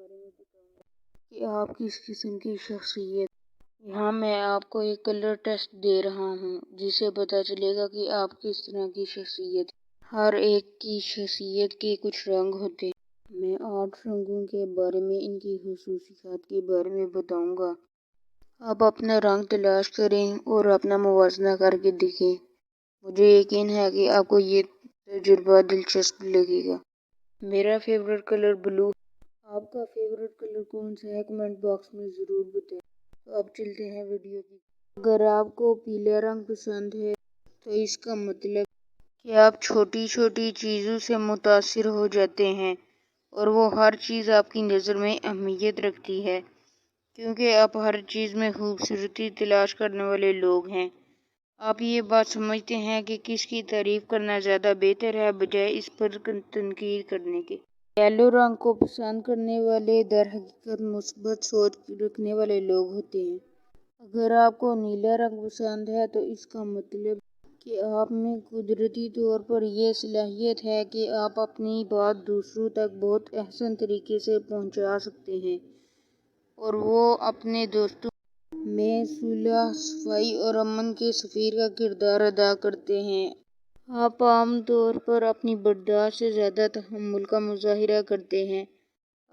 بارے میں بتاؤں گا کہ آپ کس قسم کی شخصیت۔ یہاں میں آپ کو ایک کلر ٹیسٹ دے رہا ہوں جس سے پتہ چلے گا کہ آپ کس طرح کی شخصیت۔ ہر ایک کی شخصیت کے کچھ رنگ ہوتے ہیں۔ میں 8 رنگوں کے بارے میں، ان کی خصوصیات کے بارے میں بتاؤں گا۔ آپ اپنا رنگ تلاش کریں اور اپنا موازنہ کر کے دیکھیں۔ مجھے یقین ہے کہ آپ کو یہ تجربہ دلچسپ لگے گا۔ میرا فیورٹ کلر بلو ہے۔ آپ کا فیورٹ کلر کون سا ہے؟ کمنٹ باکس میں ضرور بتائیں۔ تو اب چلتے ہیں ویڈیو کی۔ اگر آپ کو پیلا رنگ پسند ہے تو اس کا مطلب کہ آپ چھوٹی چھوٹی چیزوں سے متاثر ہو جاتے ہیں اور وہ ہر چیز آپ کی نظر میں اہمیت رکھتی ہے، کیونکہ آپ ہر چیز میں خوبصورتی تلاش کرنے والے لوگ ہیں۔ آپ یہ بات سمجھتے ہیں کہ کس کی تعریف کرنا زیادہ بہتر ہے بجائے اس پر تنقید کرنے کے۔ یلو رنگ کو پسند کرنے والے در حقیقت مثبت سوچ رکھنے والے لوگ ہوتے ہیں۔ اگر آپ کو نیلا رنگ پسند ہے تو اس کا مطلب کہ آپ میں قدرتی طور پر یہ صلاحیت ہے کہ آپ اپنی بات دوسروں تک بہت احسن طریقے سے پہنچا سکتے ہیں اور وہ اپنے دوستوں میں صلح، صفائی اور امن کے سفیر کا کردار ادا کرتے ہیں۔ آپ عام طور پر اپنی برداشت سے زیادہ تحمل کا مظاہرہ کرتے ہیں۔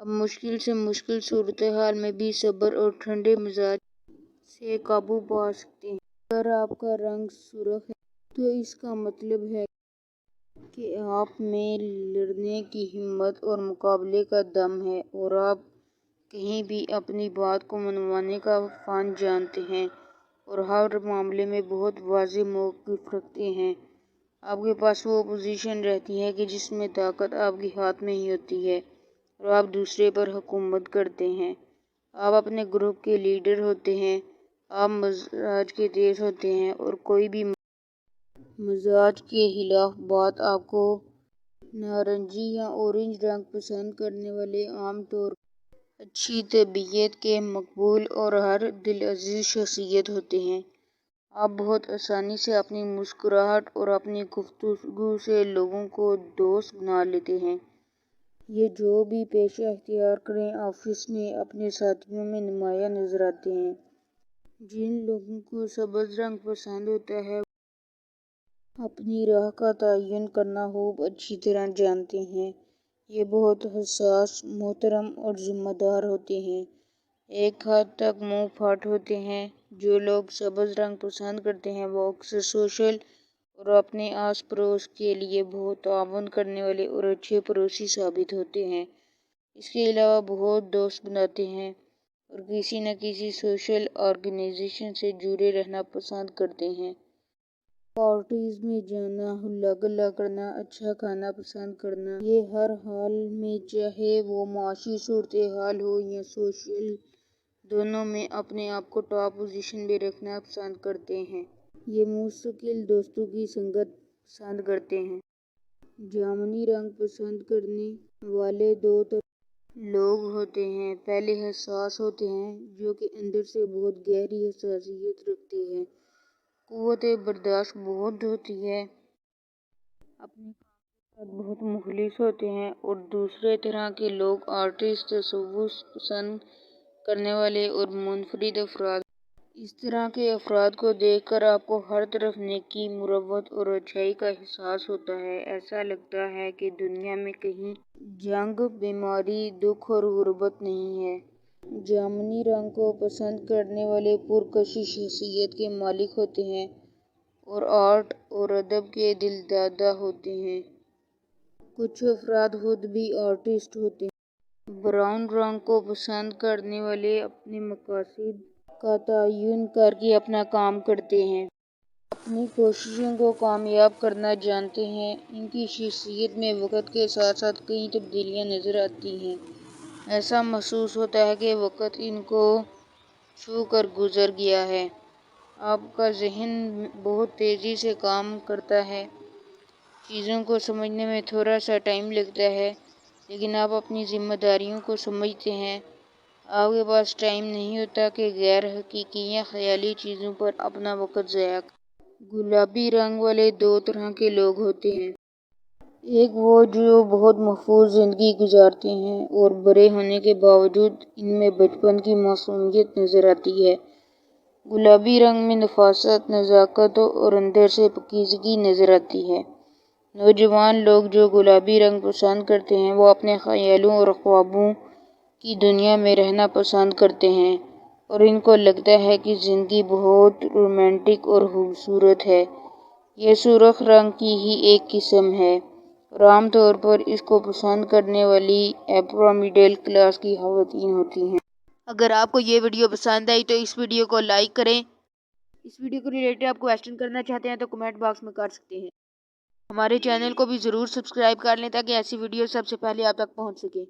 آپ مشکل سے مشکل صورتحال میں بھی صبر اور ٹھنڈے مزاج سے قابو پا سکتے ہیں۔ اگر آپ کا رنگ سرخ ہے تو اس کا مطلب ہے کہ آپ میں لڑنے کی ہمت اور مقابلے کا دم ہے اور آپ کہیں بھی اپنی بات کو منوانے کا فن جانتے ہیں اور ہر معاملے میں بہت واضح موقف رکھتے ہیں۔ آپ کے پاس وہ پوزیشن رہتی ہے کہ جس میں طاقت آپ کے ہاتھ میں ہی ہوتی ہے اور آپ دوسرے پر حکومت کرتے ہیں۔ آپ اپنے گروپ کے لیڈر ہوتے ہیں۔ آپ مزاج کے تیز ہوتے ہیں اور کوئی بھی مزاج کے خلاف بات۔ آپ کو نارنجی یا اورنج رنگ پسند کرنے والے عام طور پر اچھی طبیعت کے، مقبول اور ہر دلعزیز شخصیت ہوتے ہیں۔ آپ بہت آسانی سے اپنی مسکراہٹ اور اپنی گفتگو سے لوگوں کو دوست بنا لیتے ہیں۔ یہ جو بھی پیشہ اختیار کریں، آفس میں اپنے ساتھیوں میں نمایاں نظر آتے ہیں۔ جن لوگوں کو سبز رنگ پسند ہوتا ہے وہ اپنی راہ کا تعین کرنا خوب اچھی طرح جانتے ہیں۔ یہ بہت حساس، محترم اور ذمہ دار ہوتے ہیں، ایک حد تک منہ پھاٹ ہوتے ہیں۔ جو لوگ سبز رنگ پسند کرتے ہیں وہ اکثر سوشل اور اپنے آس پڑوس کے لیے بہت تعاون کرنے والے اور اچھے پڑوسی ثابت ہوتے ہیں۔ اس کے علاوہ بہت دوست بناتے ہیں اور کسی نہ کسی سوشل آرگنائزیشن سے جڑے رہنا پسند کرتے ہیں۔ پارٹیز میں جانا، ہلا گلا کرنا، اچھا کھانا پسند کرنا، یہ ہر حال میں چاہے وہ معاشی صورتحال ہو یا سوشل، دونوں میں اپنے آپ کو ٹاپ پوزیشن پہ رکھنا پسند کرتے ہیں۔ یہ مستقل دوستوں کی سنگت پسند کرتے ہیں۔ جامنی رنگ پسند کرنے والے دو طرح کے لوگ ہوتے ہیں۔ پہلے حساس ہوتے ہیں، جو کہ اندر سے بہت گہری حساسیت رکھتے ہیں۔ قوت برداشت بہت ہوتی ہے، اپنے کام کے ساتھ بہت مخلص ہوتے ہیں۔ اور دوسرے طرح کے لوگ آرٹسٹ، تصوف پسند کرنے والے اور منفرد افراد۔ اس طرح کے افراد کو دیکھ کر آپ کو ہر طرف نیکی، مروت اور اچھائی کا احساس ہوتا ہے۔ ایسا لگتا ہے کہ دنیا میں کہیں جنگ، بیماری، دکھ اور غربت نہیں ہے۔ جامنی رنگ کو پسند کرنے والے پرکشش شخصیت کے مالک ہوتے ہیں اور آرٹ اور ادب کے دلدادہ ہوتے ہیں۔ کچھ افراد خود بھی آرٹسٹ ہوتے ہیں۔ براؤن رنگ کو پسند کرنے والے اپنے مقاصد کا تعین کر کے اپنا کام کرتے ہیں، اپنی کوششوں کو کامیاب کرنا جانتے ہیں۔ ان کی شخصیت میں وقت کے ساتھ ساتھ کئی تبدیلیاں نظر آتی ہیں۔ ایسا محسوس ہوتا ہے کہ وقت ان کو چھو کر گزر گیا ہے۔ آپ کا ذہن بہت تیزی سے کام کرتا ہے، چیزوں کو سمجھنے میں تھوڑا سا ٹائم لگتا ہے، لیکن آپ اپنی ذمہ داریوں کو سمجھتے ہیں۔ آپ کے پاس ٹائم نہیں ہوتا کہ غیر حقیقی یا خیالی چیزوں پر اپنا وقت ضائع کریں۔ گلابی رنگ والے دو طرح کے لوگ ہوتے ہیں۔ ایک وہ جو بہت محفوظ زندگی گزارتے ہیں اور بڑے ہونے کے باوجود ان میں بچپن کی معصومیت نظر آتی ہے۔ گلابی رنگ میں نفاست، نزاکت اور اندر سے پاکیزگی نظر آتی ہے۔ نوجوان لوگ جو گلابی رنگ پسند کرتے ہیں وہ اپنے خیالوں اور خوابوں کی دنیا میں رہنا پسند کرتے ہیں اور ان کو لگتا ہے کہ زندگی بہت رومانٹک اور خوبصورت ہے۔ یہ سرخ رنگ کی ہی ایک قسم ہے اور عام طور پر اس کو پسند کرنے والی اپر مڈل کلاس کی خواتین ہوتی ہیں۔ اگر آپ کو یہ ویڈیو پسند آئی تو اس ویڈیو کو لائک کریں۔ اس ویڈیو کو ریلیٹڈ آپ کوسچن کرنا چاہتے ہیں تو کمنٹ باکس میں کر سکتے ہیں۔ ہمارے چینل کو بھی ضرور سبسکرائب کر لیں تاکہ ایسی ویڈیو سب سے پہلے آپ تک پہنچ سکے۔